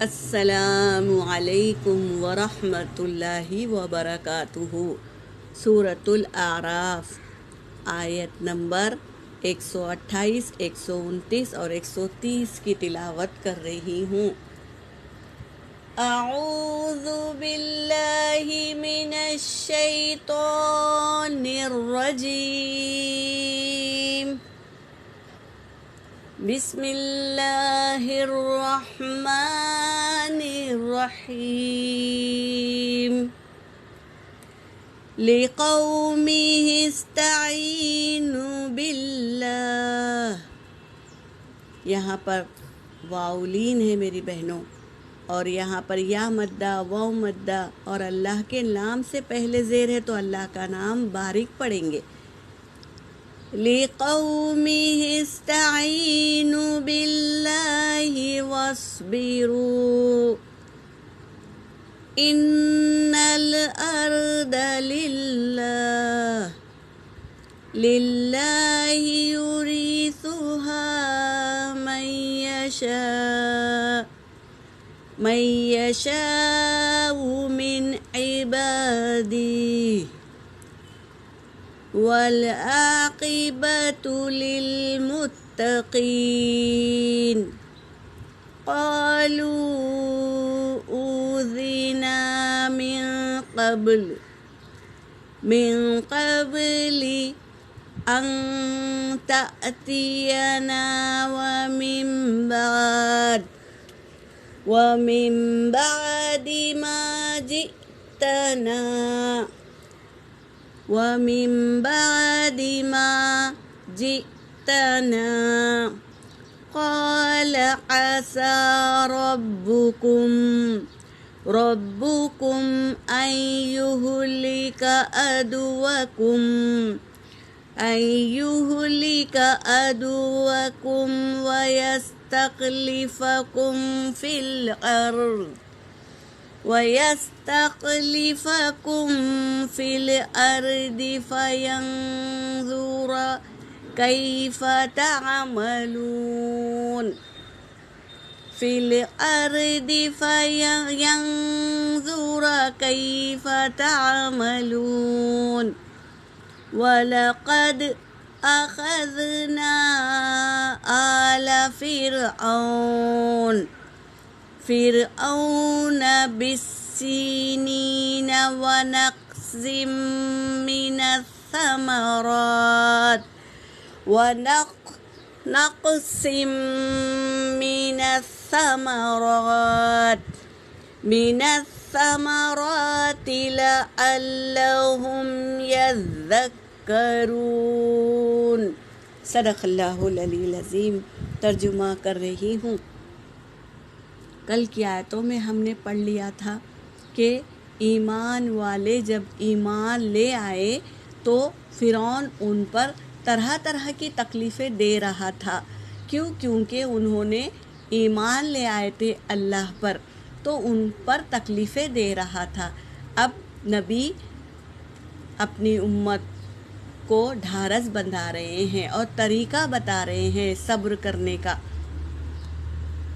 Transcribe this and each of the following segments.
السلام علیکم ورحمۃ اللہ وبرکاتہ۔ سورۃ الاعراف آیت نمبر 128، 129 اور 130 کی تلاوت کر رہی ہوں۔ اعوذ باللہ من الشیطان الرجیم، بسم اللہ الرحمن الرحیم، لِقَوْمِهِ اسْتَعِينُوا بِاللَّهِ۔ یہاں پر واؤلین ہے میری بہنوں، اور یہاں پر یا مدہ واو مدہ اور اللہ کے نام سے پہلے زیر ہے تو اللہ کا نام باریک پڑھیں گے۔ لِقَوْمِهِ اسْتَعِينُوا بِاللَّهِ وَاصْبِرُوا إِنَّ الْأَرْضَ لِلَّهِ يُورِثُهَا مَن يَشَاءُ مِنْ عِبَادِهِ وَالْعَاقِبَةُ لِلْمُتَّقِينَ۔ قَالُوا أُوذِينَا مِن قَبْلِ أَن تَأْتِيَنَا وَمِن بَعْدِ مَا جِئْتَنَا قَالَ عَسَى رَبُّكُمْ أَن يُهْلِكَ عَدُوَّكُمْ وَيَسْتَخْلِفَكُمْ فِي الْأَرْضِ فَيَنْظُرَ كَيْفَ تَعْمَلُونَ۔ وَلَقَدْ أَخَذْنَا آلَ فِرْعَوْنَ بِالسِّنِينَ وَنَقْصٍ من الثمرات لعلهم يذكرون۔ صدق اللہ العلی العظیم۔ ترجمہ کر رہی ہوں۔ کل کی آیتوں میں ہم نے پڑھ لیا تھا کہ ایمان والے جب ایمان لے آئے تو فرعون ان پر طرح طرح کی تکلیفیں دے رہا تھا۔ کیونکہ انہوں نے ایمان لے آئے تھے اللہ پر، تو ان پر تکلیفیں دے رہا تھا۔ اب نبی اپنی امت کو ڈھارس بندھا رہے ہیں اور طریقہ بتا رہے ہیں صبر کرنے کا۔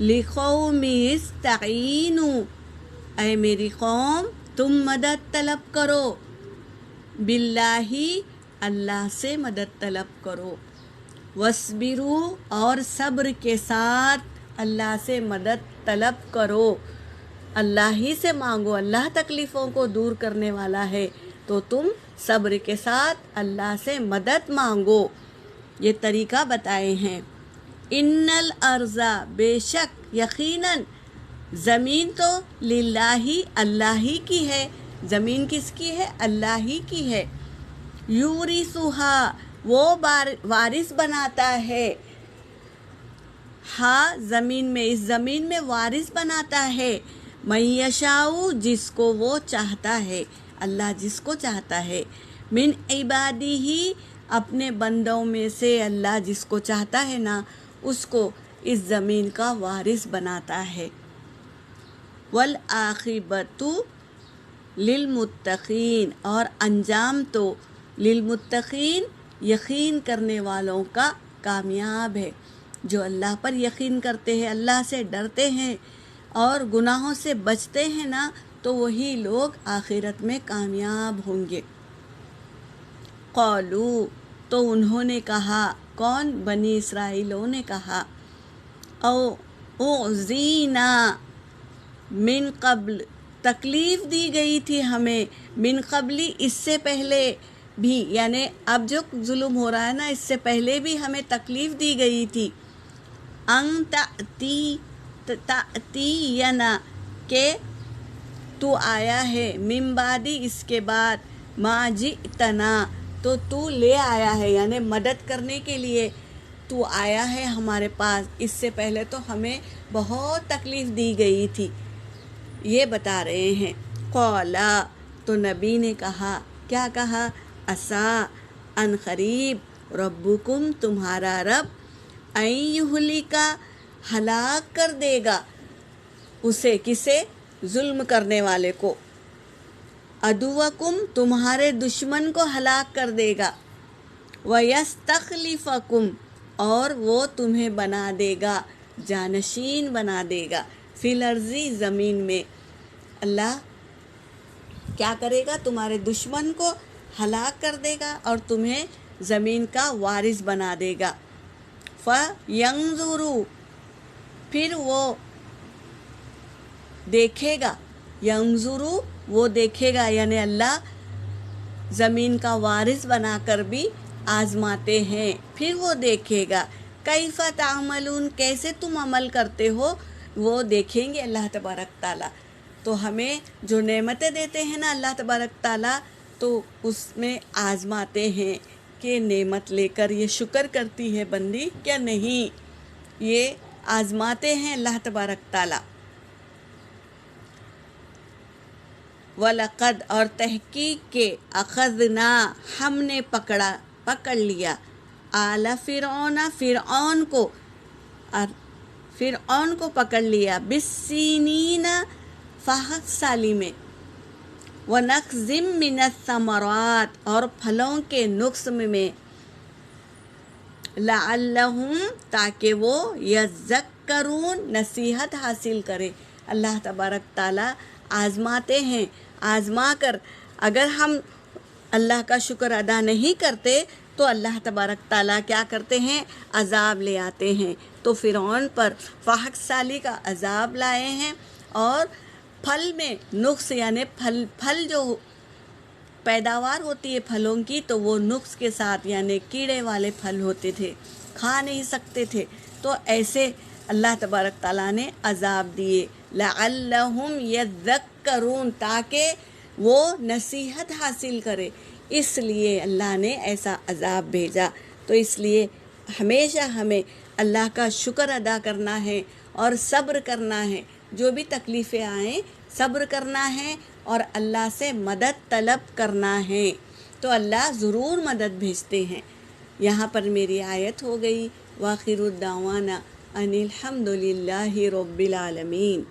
لِقَوْمِهِ اسْتَعِينُوا، اے میری قوم تم مدد طلب کرو، باللہ اللہ سے مدد طلب کرو، وَاصْبِرُوا اور صبر کے ساتھ اللہ سے مدد طلب کرو، اللہ ہی سے مانگو، اللہ تکلیفوں کو دور کرنے والا ہے تو تم صبر کے ساتھ اللہ سے مدد مانگو۔ یہ طریقہ بتائے ہیں۔ ان الارض، بے شک یقیناً زمین تو للہ اللہ ہی کی ہے۔ زمین کس کی ہے؟ اللہ ہی کی ہے۔ یورثھا وہ وارث بناتا ہے، ہاں زمین میں، اس زمین میں وارث بناتا ہے، من یشاء جس کو وہ چاہتا ہے، اللہ جس کو چاہتا ہے، من عبادہ اپنے بندوں میں سے اللہ جس کو چاہتا ہے نا اس کو اس زمین کا وارث بناتا ہے۔ والعاقبۃ للمتقین اور انجام تو للمتقین یقین کرنے والوں کا کامیاب ہے، جو اللہ پر یقین کرتے ہیں، اللہ سے ڈرتے ہیں اور گناہوں سے بچتے ہیں نا تو وہی لوگ آخرت میں کامیاب ہوں گے۔ قالو تو انہوں نے کہا، کون؟ بنی اسرائیلوں نے کہا، او اعذینا من قبل، تکلیف دی گئی تھی ہمیں، من قبلی اس سے پہلے بھی، یعنی اب جو ظلم ہو رہا ہے نا اس سے پہلے بھی ہمیں تکلیف دی گئی تھی، ان تأتینا کہ تو آیا ہے، من بعدی اس کے بعد، ما جئتنا تو لے آیا ہے، یعنی مدد کرنے کے لیے تو آیا ہے ہمارے پاس، اس سے پہلے تو ہمیں بہت تکلیف دی گئی تھی، یہ بتا رہے ہیں۔ قولا تو نبی نے کہا، کیا کہا؟ عسا ان قریب، ربکم تمہارا رب، ان یہلکا ہلاک کر دے گا اسے، کسے؟ ظلم کرنے والے کو، عدوکم تمہارے دشمن کو ہلاک کر دے گا، وَيَسْتَخْلِفَكُمْ اور وہ تمہیں بنا دے گا، جانشین بنا دے گا، فی الارض زمین میں۔ اللہ کیا کرے گا؟ تمہارے دشمن کو ہلاک کر دے گا اور تمہیں زمین کا وارث بنا دے گا۔ فَيَنْظُرُوا پھر وہ دیکھے گا، ینظرو وہ دیکھے گا، یعنی اللہ زمین کا وارث بنا کر بھی آزماتے ہیں، پھر وہ دیکھے گا، کیف تعملون کیسے تم عمل کرتے ہو، وہ دیکھیں گے اللہ تبارک تعالیٰ۔ تو ہمیں جو نعمتیں دیتے ہیں نا اللہ تبارک تعالیٰ، تو اس میں آزماتے ہیں کہ نعمت لے کر یہ شکر کرتی ہے بندی کیا نہیں، یہ آزماتے ہیں اللہ تبارک تعالیٰ۔ وَلَقَدْ اور تحقیق کے، اخذنا ہم نے پکڑ لیا، آل فرعون فرعون کو پکڑ لیا، بالسنین 5 سالی میں، وَنَقْزٍ مِّنَ الثَّمَرَاتِ اور پھلوں کے نقص میں، لَعَلَّهُمْ تاکہ وہ یذکرون نصیحت حاصل کرے۔ اللہ تبارک تعالیٰ آزماتے ہیں، آزما کر اگر ہم اللہ کا شکر ادا نہیں کرتے تو اللہ تبارک تعالیٰ کیا کرتے ہیں؟ عذاب لے آتے ہیں۔ تو فرعون پر 5 سالی کا عذاب لائے ہیں، اور پھل میں نقص، یعنی پھل جو پیداوار ہوتی ہے پھلوں کی تو وہ نقص کے ساتھ، یعنی کیڑے والے پھل ہوتے تھے، کھا نہیں سکتے تھے، تو ایسے اللہ تبارک تعالیٰ نے عذاب دیے، لعلہم یذکرون تاکہ وہ نصیحت حاصل کرے، اس لیے اللہ نے ایسا عذاب بھیجا۔ تو اس لیے ہمیشہ ہمیں اللہ کا شکر ادا کرنا ہے اور صبر کرنا ہے، جو بھی تکلیفیں آئیں صبر کرنا ہے اور اللہ سے مدد طلب کرنا ہے، تو اللہ ضرور مدد بھیجتے ہیں۔ یہاں پر میری آیت ہو گئی، وآخر الدعوانا ان الحمد للہ رب العالمین۔